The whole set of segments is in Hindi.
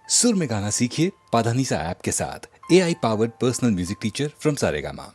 सुर में गाना सीखिए पाधानीसा ऐप के साथ। AI powered personal music teacher from Saregama.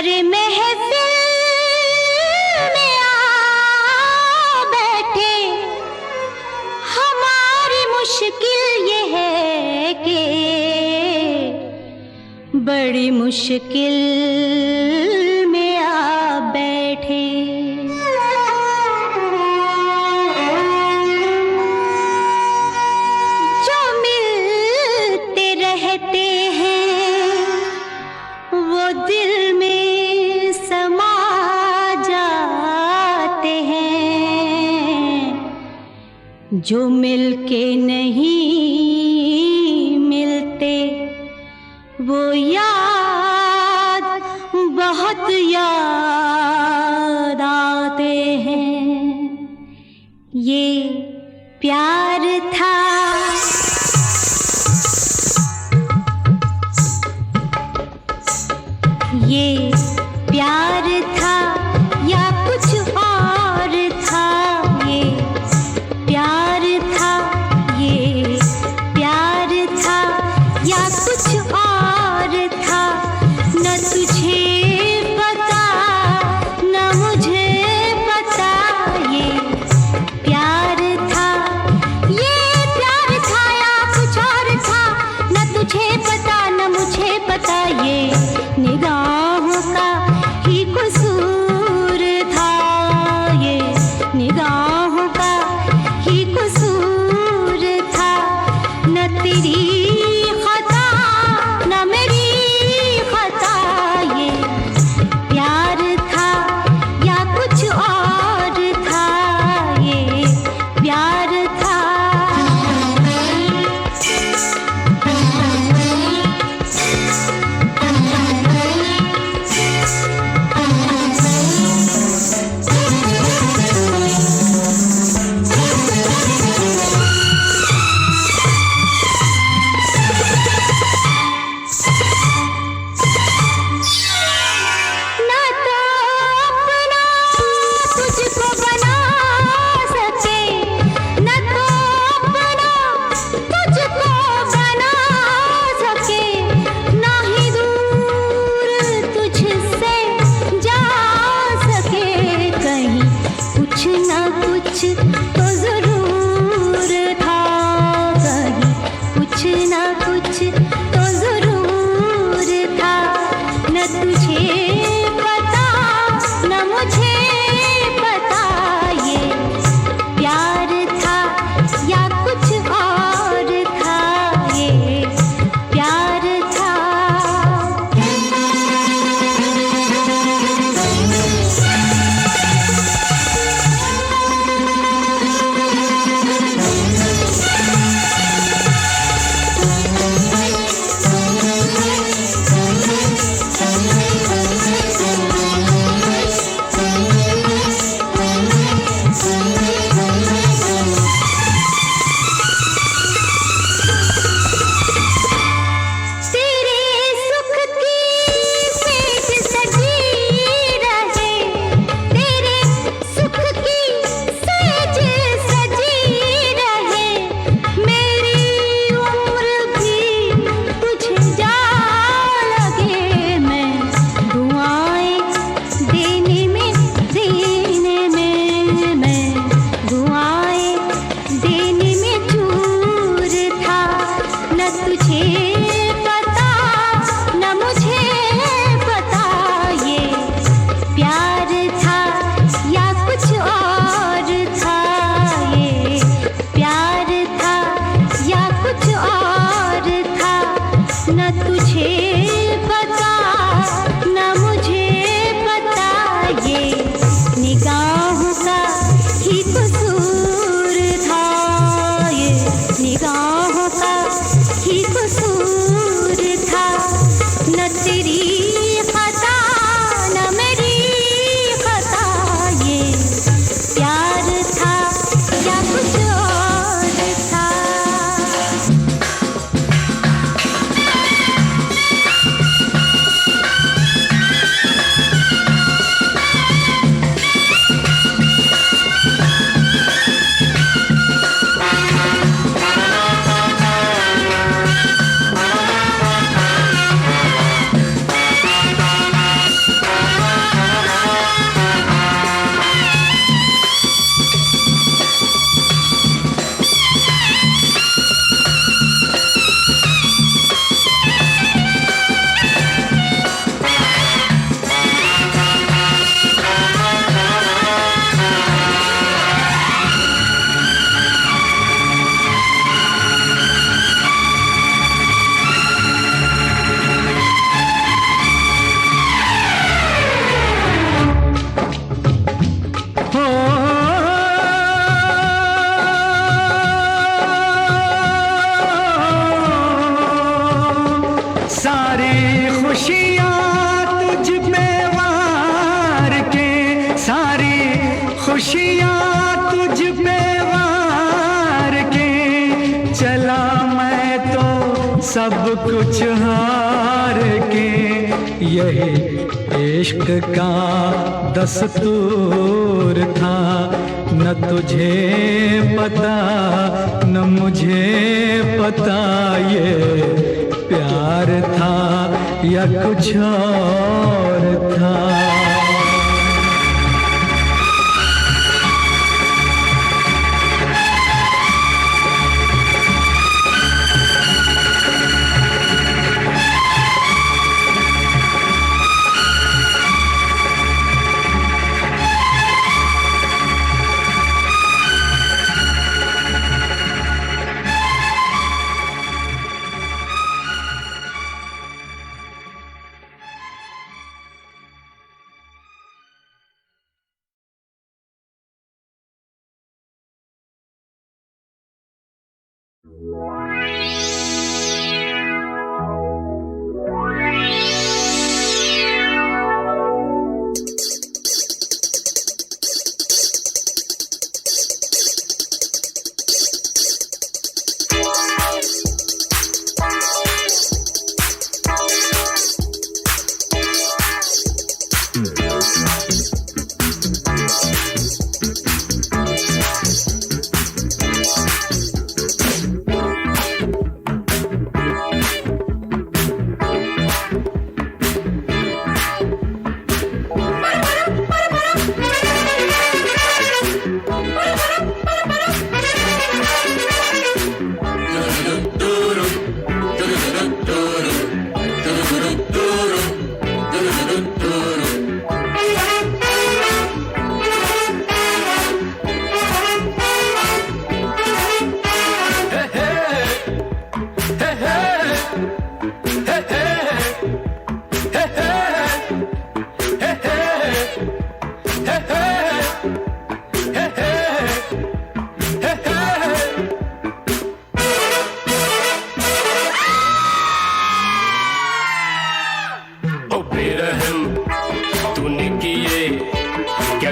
अरे महफिल में आ बैठे, हमारी मुश्किल ये है कि बड़ी मुश्किल में आ बैठे। जो मिलते रहते हैं वो दिल में समा जाते हैं, जो मिलके नहीं मिलते वो याद बहुत याद आते हैं। ये प्यार था, ये प्यार था या कुछ और था। ये प्यार था, ये प्यार था या कुछ और था। न तुझे पता न मुझे पता, ये प्यार था, ये प्यार था या कुछ और था। न तुझे पता न मुझे पता, ये निगाहों का ही कसूर था। खुशियाँ तुझ पे वार के चला मैं तो सब कुछ हार के। यही इश्क का दस्तूर था, न तुझे पता न मुझे पता ये प्यार था या कुछ और था।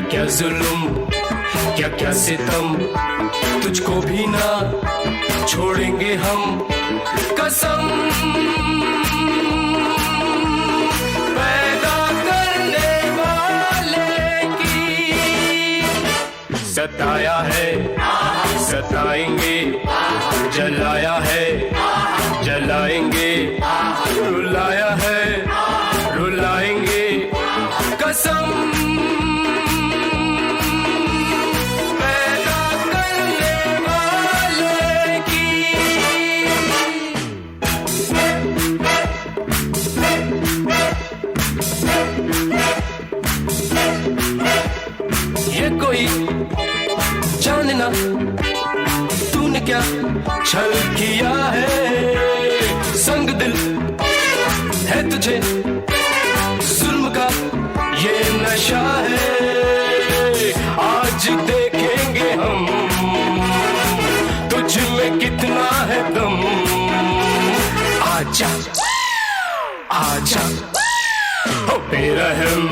क्या जुल्म क्या क्या सितम, तुझको भी ना छोड़ेंगे हम कसम। पैदा करने वाले की सताया है सताएंगे, जलाया है जलाएंगे, रुलाया है रुलाएंगे कसम। कोई जानना तूने क्या छल किया है, संग दिल है तुझे जुल्म का ये नशा है। आज देखेंगे हम तुझ में कितना है दम। आजा आजा हो बेरहम,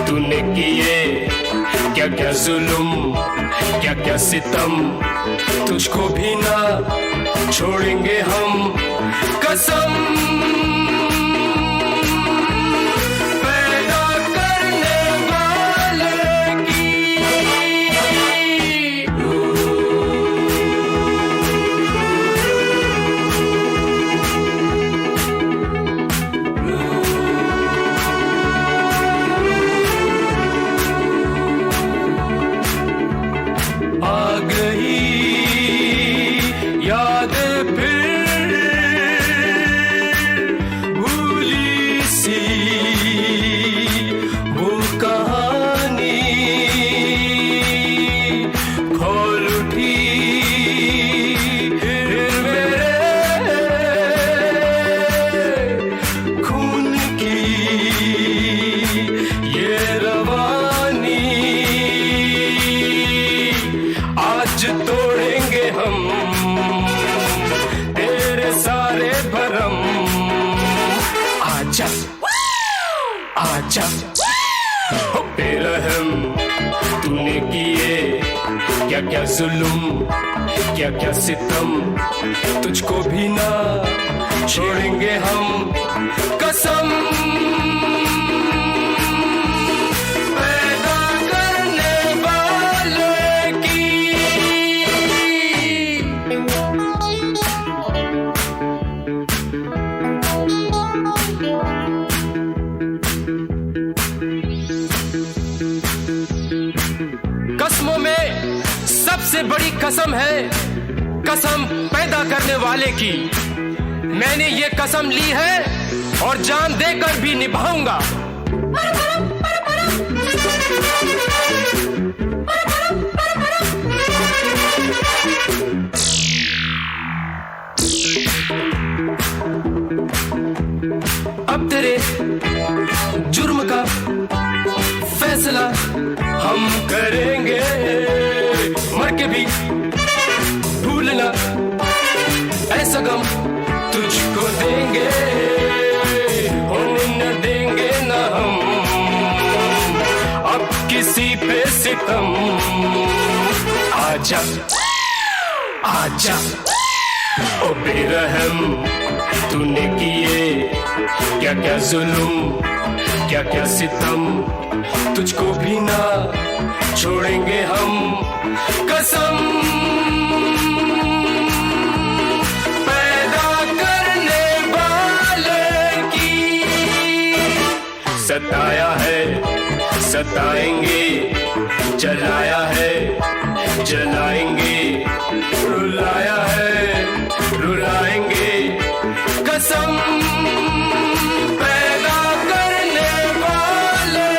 तूने किए क्या क्या जुल्म क्या क्या सितम, तुझको भी ना छोड़ेंगे हम कसम। पैदा करने वाले की आ गई याद फिर भूली सी वो कहानी, खोल उठी फिर मेरे खून की ये रवानी। आज तोड़ेंगे हम तेरे सारे भरम। आजा आजा हो बेरहम, तूने किए क्या क्या जुल्म, क्या क्या सितम, तुझको भी ना छोड़ेंगे हम कसम। पैदा करने वाले की कसमों में सबसे बड़ी कसम है कसम पैदा करने वाले की। मैंने ये कसम ली है और जान देकर भी निभाऊंगा। अब तेरे जुर्म का फैसला हम करेंगे, मर के भी भूलना ऐसा गम तुझको देंगे, होने न देंगे ना हम अब किसी पे सितम। आजा आजा ओ बेरहम, तूने किए क्या क्या जुल्म, क्या क्या सितम, तुझको भी ना छोड़ेंगे हम कसम। पैदा करने वाले की सताया है सताएंगे, जलाया है जलाएंगे, रुलाया है रुलाएंगे कसम। पैदा करने वाले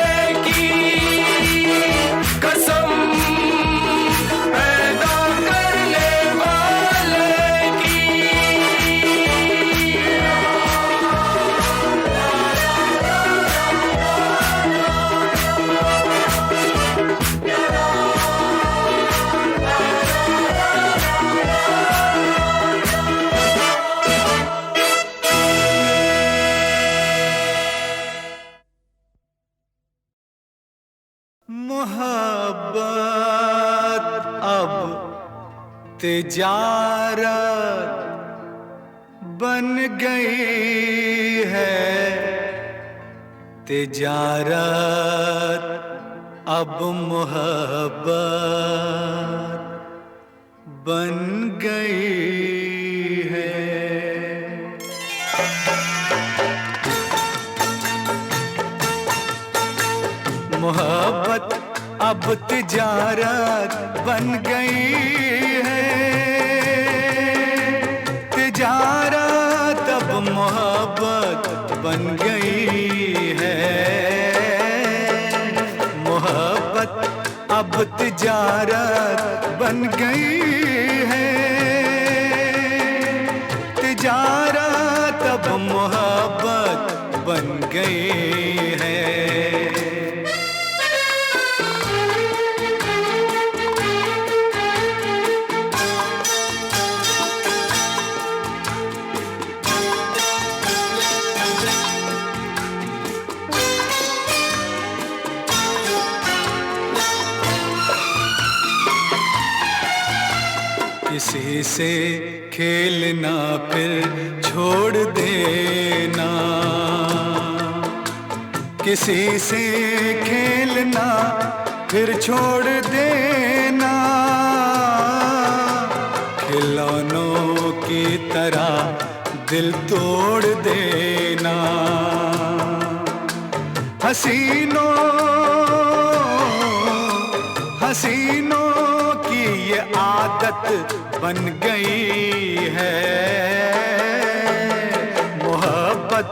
की कसम, पैदा करने वाले की। मोहब्बत अब तिजारत बन गई है, तिजारत अब मोहब्बत बन गई है। मोहब्बत अब तिजारत बन गई है, तिजारत अब मोहब्बत बन गई है। मोहब्बत अब तिजारत बन गई है, तिजारत अब मोहब्बत बन गई है। किसी से खेलना फिर छोड़ देना, किसी से खेलना फिर छोड़ देना, खिलौनों की तरह दिल तोड़ देना। हसीनों हसीनों की ये आदत बन गई है, मोहब्बत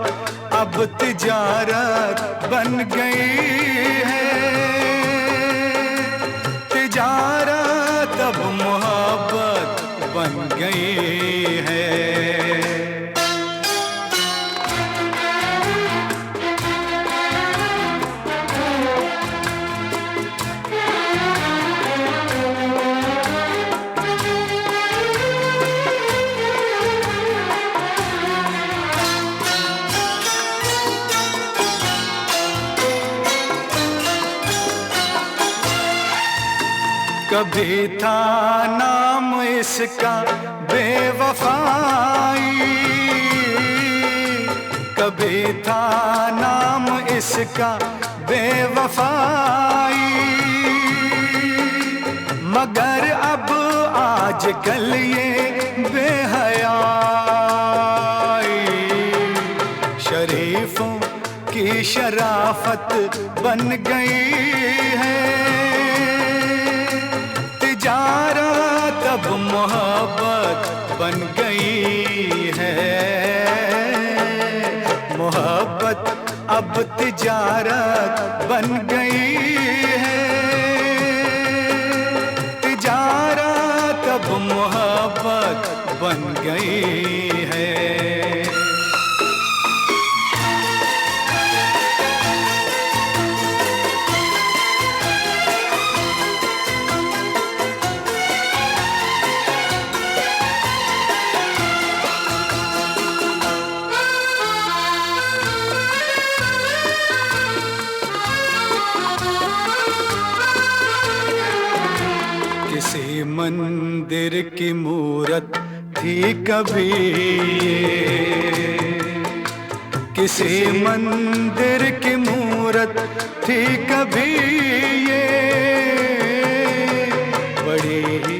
अब तिजारत बन गई है, तिजारत अब मोहब्बत बन गई है। कभी था नाम इसका बेवफाई, कभी था नाम इसका बेवफाई, मगर अब आजकल ये बेहयाई शरीफों की शराफत बन गई है। तिजारत अब मोहब्बत बन गई है, मोहब्बत अब तिजारत बन गई है, तिजारत अब मोहब्बत बन गई है। किसी मंदिर की मूरत थी कभी ये, किसी मंदिर की मूरत थी कभी ये, बड़ी ही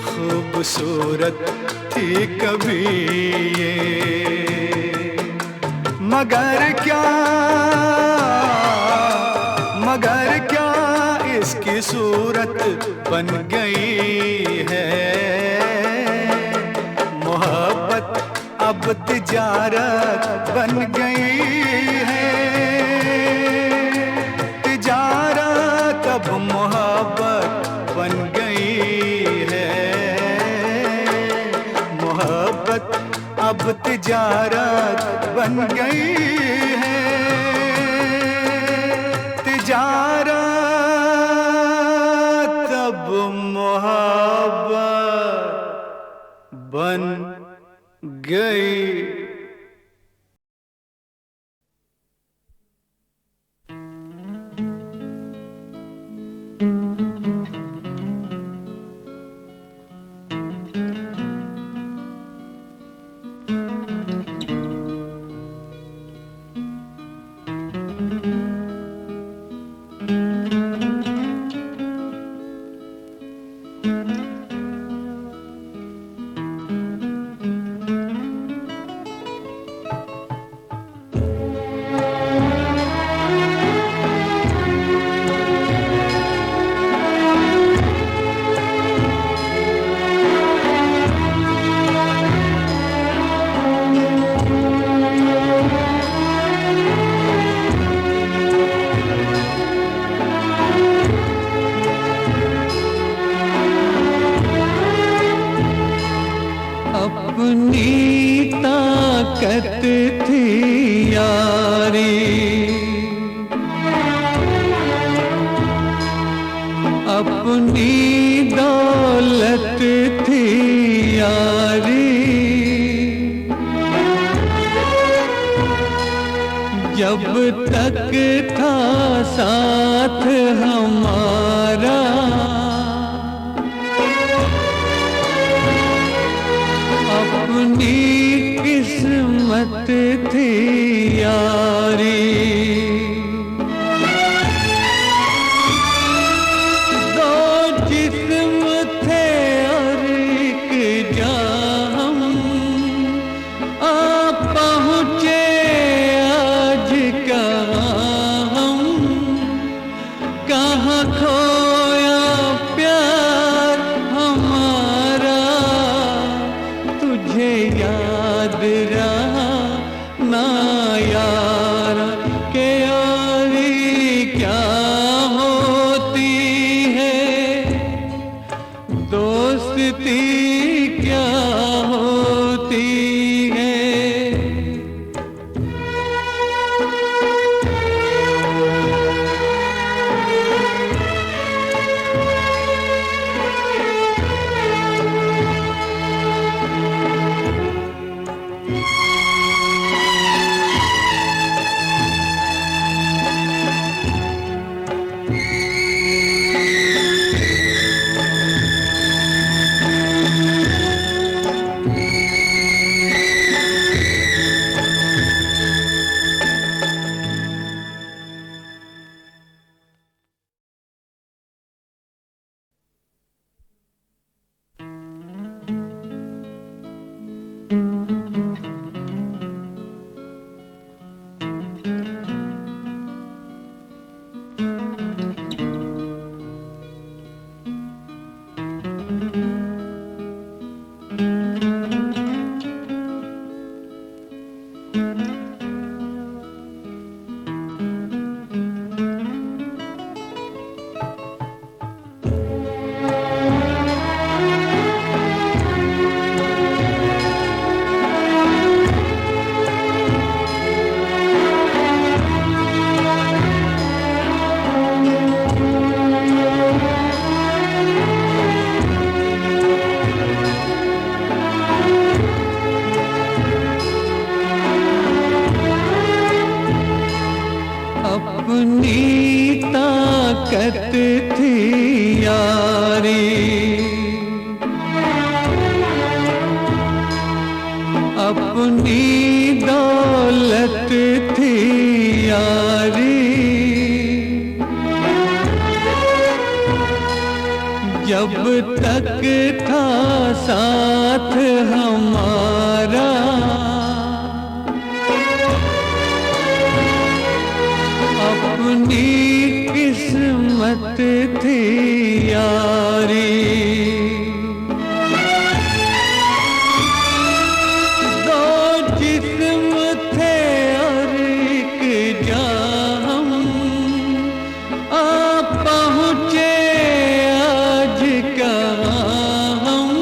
खूबसूरत थी कभी ये, मगर क्या इसकी सूरत बन गई है। मोहब्बत अब तिजारत बन गई है, तिजारत अब मोहब्बत बन गई है, मोहब्बत अब तिजारत बन गई है, तिजारत अब मोहब्बत बन गई। अपनी ताकत थी यारी, अपनी दौलत थी यारी, जब तक था साथ हमारा, अपनी किस्मत थी यारी, दो जिस्म थे और एक जान, हम आ पहुँचे आज कहाँ खोया प्यार हमारा, तुझे याद रहा ना यारा के यारी क्या होती है, दोस्ती क्या होती है। ताकत थी यारी, अपनी दौलत थी यारी। जब तक था साथ हमारा, अपनी किस्मत थी यारी। दो जिस्म थे और एक जान, हम आ पहुँचे आज कहाँ हम,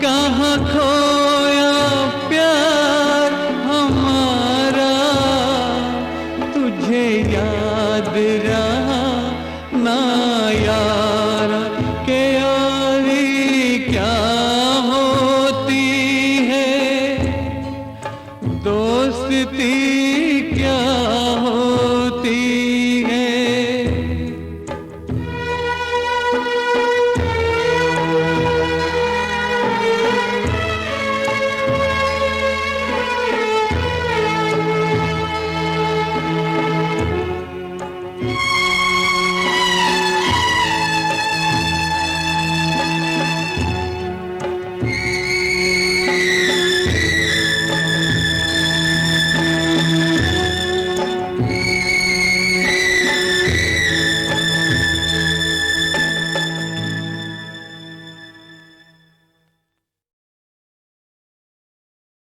कहाँ खोया प्यार हमारा, तुझे याद रहा ना